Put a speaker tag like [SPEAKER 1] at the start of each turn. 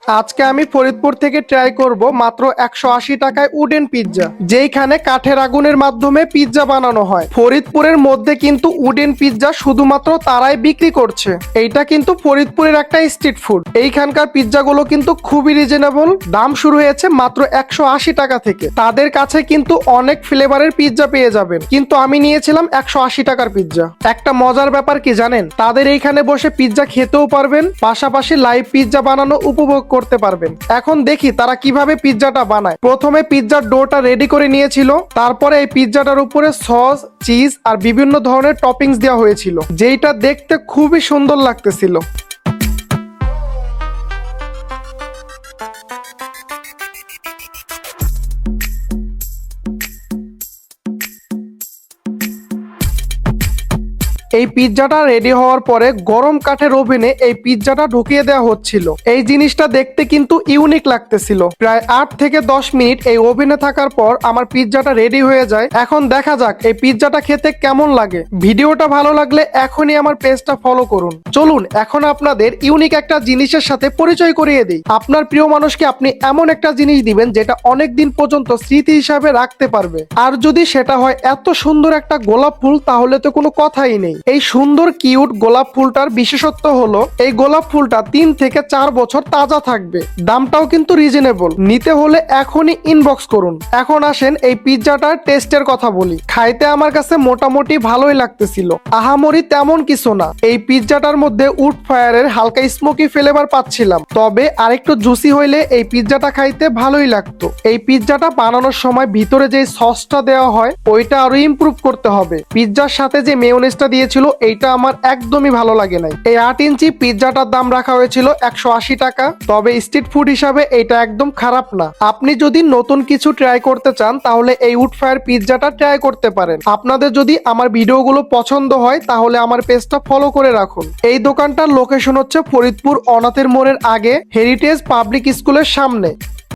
[SPEAKER 1] আজকে আমি ফরিদপুর থেকে ট্রাই করব মাত্র 180 টাকায় উডেন পিৎজা, যেইখানে কাঠের আগুনের মাধ্যমে পিৎজা বানানো হয়। ফরিদপুরের মধ্যে কিন্তু উডেন পিৎজা শুধুমাত্র তারাই বিক্রি করছে। এইটা কিন্তু ফরিদপুরের একটা স্ট্রিট ফুড। এইখানকার পিৎজাগুলো কিন্তু খুবই রিজনেবল, দাম শুরু হয়েছে মাত্র 180 টাকা থেকে। তাদের কাছে কিন্তু অনেক ফ্লেভারের পিৎজা পেয়ে যাবেন, কিন্তু আমি নিয়েছিলাম 180 টাকার পিৎজা। একটা মজার ব্যাপার কি জানেন, তাদের এইখানে বসে পিৎজা খেতেও পারবেন, পাশাপাশি লাইভ পিৎজা বানানো উপভোগ করতে পারবেন। এখন দেখি তারা কিভাবে পিৎজাটা বানায়। প্রথমে পিৎজার ডোটা রেডি করে নিয়েছিল, তারপরে এই পিৎজাটার উপরে সস, চিজ আর বিভিন্ন ধরনের টপিংস দেওয়া হয়েছিল, যেইটা দেখতে খুবই সুন্দর লাগতেছিল। এই পিৎজাটা রেডি হওয়ার পরে গরম কাঠের ওভেনে এই পিৎজাটা ঢুকিয়ে দেওয়া হচ্ছিল। এই জিনিসটা দেখতে কিন্তু ইউনিক লাগতেছিল। প্রায় 8 থেকে 10 মিনিট এই ওভেনে থাকার পর আমার পিৎজাটা রেডি হয়ে যায়। এখন দেখা যাক এই পিৎজাটা খেতে কেমন লাগে। ভিডিওটা ভালো লাগলে এখনই আমার পেজটা ফলো করুন। চলুন এখন আপনাদের ইউনিক একটা জিনিসের সাথে পরিচয় করিয়ে দিই। আপনার প্রিয় মানুষকে আপনি এমন একটা জিনিস দিবেন যেটা অনেক দিন পর্যন্ত স্মৃতি হিসাবে রাখতে পারবে। আর যদি সেটা হয় এত সুন্দর একটা গোলাপ ফুল, তাহলে তো কোনো কথাই নেই। এই সুন্দর কিউট গোলাপ ফুলটার বিশেষত্ব হলো এই গোলাপ ফুলটা 3 থেকে 4 বছর তাজা থাকবে। দামটাও কিন্তু রিজনেবল। নিতে হলে এখনই ইনবক্স করুন। এখন আসেন এই পিৎজাটার টেস্টের কথা বলি। খাইতে আমার কাছে মোটামুটি ভালোই লাগতেছিল, আহামরি তেমন কিছু না। এই পিৎজাটার মধ্যে উড ফায়ারের হালকা স্মোকি ফ্লেভার পাচ্ছিলাম, তবে আরেকটু জুসি হইলে এই পিৎজাটা খাইতে ভালোই লাগতো। এই পিৎজাটা বানানোর সময় ভিতরে যে সসটা দেওয়া হয় ওইটা আরো ইমপ্রুভ করতে হবে। পিৎজার সাথে যে মেয়োনেজটা দিয়েছিল এইটা আমার একদমই ভালো লাগে নাই। এই 8 ইঞ্চি পিৎজাটার দাম রাখা হয়েছিল 180 টাকা, তবে স্ট্রিট ফুড হিসাবে এটা একদম খারাপ না। আপনি যদি নতুন কিছু ট্রাই করতে চান তাহলে এই উড ফায়ার পিৎজাটা ট্রাই করতে পারেন। আপনাদের যদি আমার ভিডিওগুলো পছন্দ হয় তাহলে আমার পেজটা ফলো করে রাখুন। এই দোকানটার লোকেশন হচ্ছে ফরিদপুর অনাথের মোড়ের আগে হেরিটেজ পাবলিক স্কুলের সামনে।